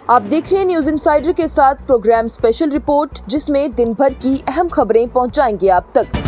आप देख रहे हैं न्यूज इनसाइडर के साथ प्रोग्राम स्पेशल रिपोर्ट, जिसमें दिन भर की अहम खबरें पहुंचाएंगे आप तक।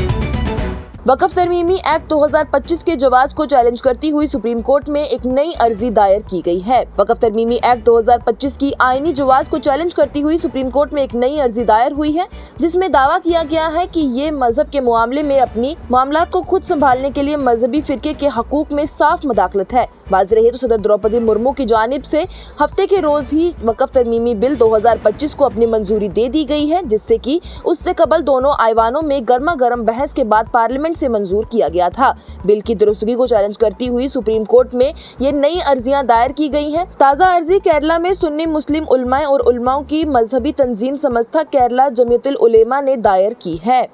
वक्फ तरमीमी एक्ट 2025 के जवाज को चैलेंज करती हुई सुप्रीम कोर्ट में एक नई अर्जी दायर की गई है। वक्फ तरमीमी एक्ट 2025 की आईनी जवाज को चैलेंज करती हुई सुप्रीम कोर्ट में एक नई अर्जी दायर हुई है, जिसमें दावा किया गया है कि ये मजहब के मामले में अपनी मामलात को खुद संभालने के लिए मजहबी फिरके के हकूक में साफ मदाखलत है। वाज़ेह रहे तो सदर द्रौपदी मुर्मू की जानिब से हफ्ते के रोज ही वक्फ तरमीमी बिल 2025 को अपनी मंजूरी दे दी गई है, जिससे कि उससे कबल दोनों आईवानों में गर्मा गर्म बहस के बाद पार्लियामेंट से मंजूर किया गया था। बिल की दुरुस्तगी को चैलेंज करती हुई सुप्रीम कोर्ट में ये नई अर्जियां दायर की गई हैं। ताज़ा अर्जी केरला में सुन्नी मुस्लिम उलमाए और उलमाओं की मजहबी तंजीम संस्था केरला जमीयतुल उलेमा ने दायर की है।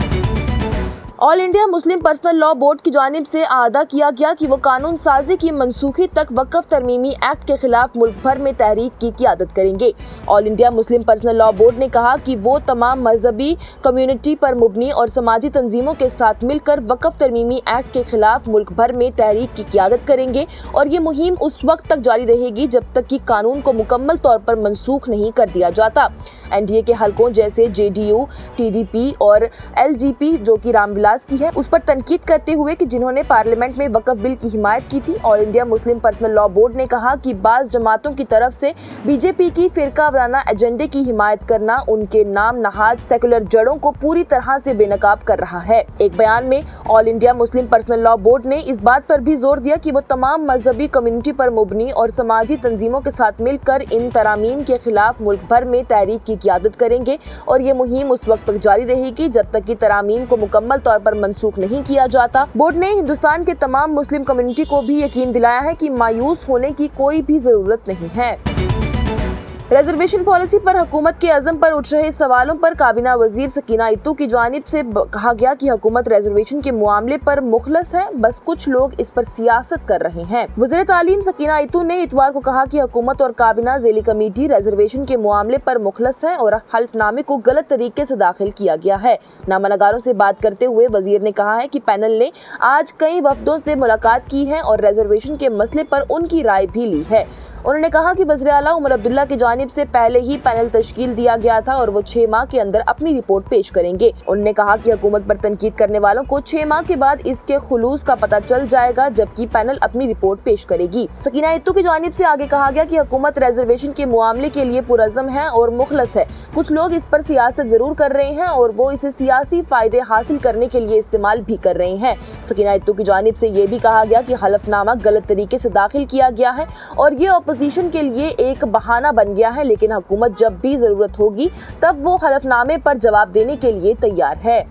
All India Muslim personal law board की जानिब से आदा किया गया कि वो कानून साजी की मनसूखी तक वक्फ तरमीमी एक्ट के खिलाफ मुल्क भर में तहरीक की क़ियादत करेंगे। All India Muslim personal law board ने कहा कि वो तमाम मजहबी कम्युनिटी पर मुबनी और समाजी तंजीमों के साथ मिलकर वक्फ तरमीमी एक्ट के खिलाफ मुल्क भर में तहरीक की क़ियादत करेंगे और ये मुहिम उस वक्त तक जारी रहेगी जब तक कि कानून को मुकम्मल तौर पर मनसूख नहीं कर दिया जाता। एनडीए के हलकों जैसे जेडीयू, टीडीपी और एलजीपी, जो कि रामविलास की है, उस पर तनकीद करते हुए कि जिन्होंने पार्लियामेंट में वक्फ बिल की हिमायत की थी। All India Muslim personal law board ने कहा कि बाज़ जमातों की तरफ से बीजेपी की फिरका वाराना एजेंडे की हिमायत करना उनके नाम नहाद सेकुलर जड़ों को पूरी तरह से बेनकाब कर रहा है। एक बयान में all India Muslim personal law board ने इस बात पर भी जोर दिया कि वो तमाम मजहबी कम्युनिटी पर मुबनी और समाजी तंजीमों के साथ मिलकर इन तरामीम के खिलाफ मुल्क भर में तहरीक की क़ियादत करेंगे और ये मुहिम उस वक्त तक जारी रहेगी जब तक कि तरामीम को मुकम्मल तौर पर मनसूख नहीं किया जाता। बोर्ड ने हिंदुस्तान के तमाम मुस्लिम कम्युनिटी को भी यकीन दिलाया है कि मायूस होने की कोई भी जरूरत नहीं है। रिजर्वेशन पॉलिसी पर हुकूमत के अज़म पर उठ रहे सवालों पर काबीना वजीर सकीना इत्तू की जानिब से कहा गया कि हुकूमत रिजर्वेशन के मामले पर मुखलस है, बस कुछ लोग इस पर सियासत कर रहे हैं। वज़ीर तालीम सकीना इत्तू ने इतवार को कहा कि हुकूमत और काबीना ज़ेली कमेटी रिजर्वेशन के मामले पर मुखलस है और हल्फनामे को गलत तरीके से दाखिल किया गया है। नामानगारों से बात करते हुए वजीर ने कहा है कि पैनल ने आज कई वफदों से मुलाकात की है और रिजर्वेशन के मसले पर उनकी राय भी ली है। उन्होंने कहा कि वज़ीर आला उमर अब्दुल्ला की जानिब से पहले ही पैनल तश्कील दिया गया था और वो 6 माह के अंदर अपनी रिपोर्ट पेश करेंगे। उन्होंने कहा कि हुकूमत पर तनकीद करने वालों को 6 माह के बाद इसके खुलूस का पता चल जाएगा, जबकि पैनल अपनी रिपोर्ट पेश करेगी। सकीना इत्तू की जानिब से आगे कहा गया कि हुकूमत रिजर्वेशन के मामले के लिए पुरअज़म है और मुखलस है। कुछ लोग इस पर सियासत जरूर कर रहे हैं और वो इसे सियासी फायदे हासिल करने के लिए इस्तेमाल भी कर रहे हैं। सकीना इत्तू की जानिब से ये भी कहा गया कि हलफनामा गलत तरीके से दाखिल किया गया है और ये अपोजिशन के लिए एक बहाना बन गया है, लेकिन हुकूमत जब भी जरूरत होगी तब वो हलफनामे पर जवाब देने के लिए तैयार है।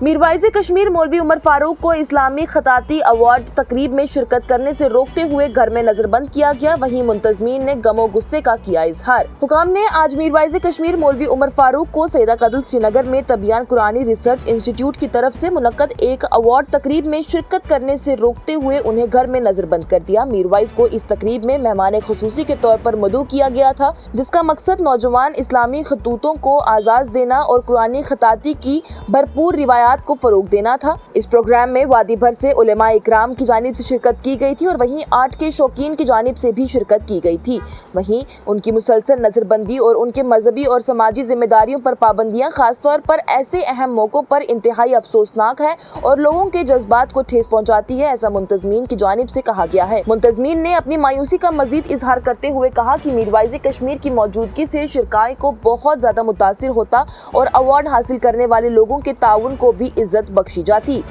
मीरवाइज़ कश्मीर मौलवी उमर फारूक को इस्लामी खताती अवार्ड तकरीब में शिरकत करने से रोकते हुए घर में नजरबंद किया गया। वहीं मुंतजमीन ने गमो गुस्से का किया इजहार। हुकाम ने आज मीरवाइज़ कश्मीर मौलवी उमर फारूक को सैयदा कदल श्रीनगर में तबियान कुरानी रिसर्च इंस्टीट्यूट की तरफ से मुनक्कद एक अवार्ड तकरीब में शिरकत करने से रोकते हुए उन्हें घर में नजरबंद कर दिया। मीरवाइज़ को इस तकरीब में मेहमान खुसूसी के तौर पर मदऊ किया गया था, जिसका मकसद नौजवान इस्लामी खतूतों को आजाद देना और कुरानी खताती की भरपूर रिवायात को फरोग देना था। इस प्रोग्राम में वादी भर से उलेमा इकराम की जानिब से शिरकत की गई थी और वहीं आर्ट के शौकीन की जानिब से भी शिरकत की गई थी। वहीं उनकी मुसलसल नजरबंदी और उनके मजहबी और समाजी जिम्मेदारियों पर पाबंदियां खासतौर पर ऐसे अहम मौकों पर इंतहाई अफसोसनाक है और लोगों के जज्बात को ठेस पहुंचाती है, ऐसा मुंतजमीन की जानिब से कहा गया है। मुंतजमीन ने अपनी मायूसी का मजीद इजहार करते हुए कहा कि मीरवाइज़ कश्मीर की मौजूदगी से शिरकाए को बहुत ज्यादा मुतासिर होता और अवार्ड हासिल करने वाले लोगों के ताउन को भी इज्जत बख्शी जाती।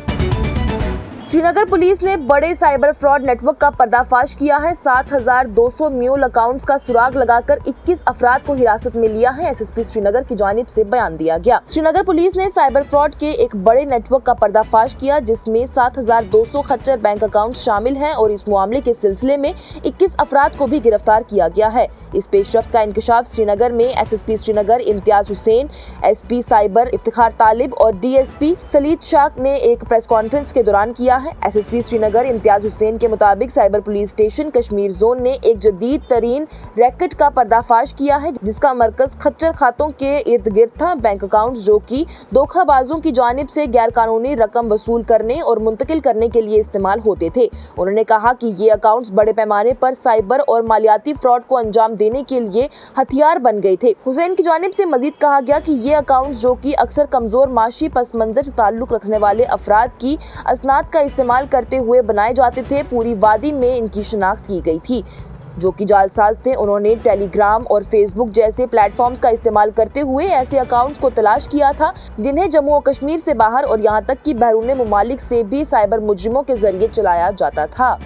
श्रीनगर पुलिस ने बड़े साइबर फ्रॉड नेटवर्क का पर्दाफाश किया है। 7200 म्यूल अकाउंट्स का सुराग लगाकर 21 अफराद को हिरासत में लिया है। एसएसपी श्रीनगर की जानिब से बयान दिया गया। श्रीनगर पुलिस ने साइबर फ्रॉड के एक बड़े नेटवर्क का पर्दाफाश किया, जिसमें 7200 खच्चर बैंक अकाउंट शामिल हैं और इस मामले के सिलसिले में 21 अफराद को भी गिरफ्तार किया गया है। इस पेशरफ्त का इंकशाफ श्रीनगर में SSP Srinagar Imtiaz Hussain, SP cyber Iftikhar Talib और डीएसपी सलीद शाह ने एक प्रेस कॉन्फ्रेंस के दौरान किया है। एसएसपी श्रीनगर इम्तियाज हुसैन के मुताबिक cyber police station Kashmir zone ने एक जदीद तरीन रैकेट का पर्दाफाश किया है, जिसका मरकज खच्चर खातों के इर्द गिर्द था। बैंक अकाउंट्स जो कि धोखाबाजों की जानिब से गैर कानूनी रकम वसूल करने और मुंतकिल करने के लिए इस्तेमाल होते थे। उन्होंने कहा कि ये अकाउंट्स बड़े पैमाने पर साइबर और मालियाती फ्रॉड को अंजाम देने के लिए हथियार बन गए थे। हुसैन की जानिब से मजीद कहा गया कि ये अकाउंट्स जो कि अक्सर कमजोर माशी पस मंजर से ताल्लुक रखने वाले अफराद की असनाद का इस्तेमाल करते हुए बनाए जाते थे। पूरी वादी में इनकी शिनाख्त की गई थी जो कि जालसाज थे। उन्होंने टेलीग्राम और फेसबुक जैसे प्लेटफॉर्म्स का इस्तेमाल करते हुए ऐसे अकाउंट्स को तलाश किया था जिन्हें जम्मू और कश्मीर से बाहर और यहाँ तक कि बैरून मुमालिक से भी साइबर मुजरिमों के जरिए चलाया जाता था।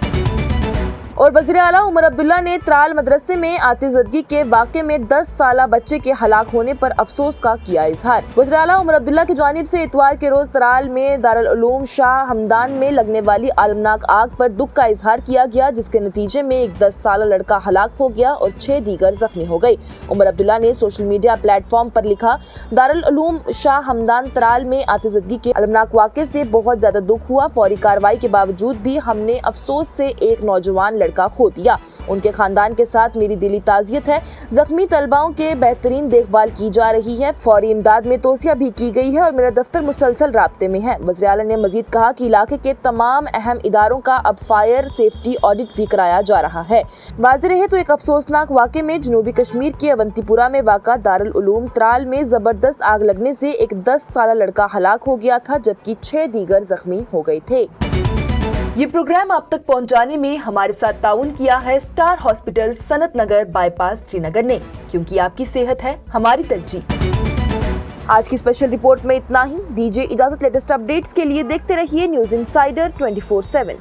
और वज़ीर आला उमर अब्दुल्ला ने त्राल मदरसे में आतिशबाजी के वाक़े में 10 साला बच्चे के हलाक होने पर अफसोस का किया इजहार। वज़ीर आला उमर अब्दुल्ला की जानिब से इतवार के रोज त्राल में दारुल उलूम शाह हमदान में लगने वाली आलमनाक आग पर दुख का इजहार किया गया, जिसके नतीजे में एक 10 साला लड़का हलाक हो गया और 6 दीगर जख्मी हो गए। उमर अब्दुल्ला ने सोशल मीडिया प्लेटफॉर्म पर लिखा, दारुल उलूम शाह हमदान त्राल में आतिशबाजी के आलमनाक वाक़े से बहुत ज्यादा दुख हुआ। फौरी कार्रवाई के बावजूद भी हमने अफसोस से एक नौजवान लड़का खो दिया। उनके खानदान के साथ मेरी दिली ताज़ियत है। जख्मी तलबाओं के बेहतरीन देखभाल की जा रही है, फौरी इमदाद में तोसिया भी की गई है और मेरा दफ्तर मुसलसल राब्ते में है। वज़ीर आला ने मजीद कहा कि इलाके के तमाम अहम इदारों का अब फायर सेफ्टी ऑडिट भी कराया जा रहा है। वाज़ेह रहे तो एक अफसोसनाक वाक़े में जनूबी कश्मीर के अवंतीपुरा में वाक़ा दारुल उलूम त्राल में जबरदस्त आग लगने से एक 10 साला लड़का हलाक हो गया था, जबकि 6 दीगर जख्मी हो गए थे। ये प्रोग्राम आप तक पहुंचाने में हमारे साथ ताउन किया है स्टार हॉस्पिटल सनत नगर बाईपास श्रीनगर ने, क्योंकि आपकी सेहत है हमारी तरजीह। आज की स्पेशल रिपोर्ट में इतना ही। दीजिए इजाजत। लेटेस्ट अपडेट्स के लिए देखते रहिए न्यूज़ इनसाइडर 24/7।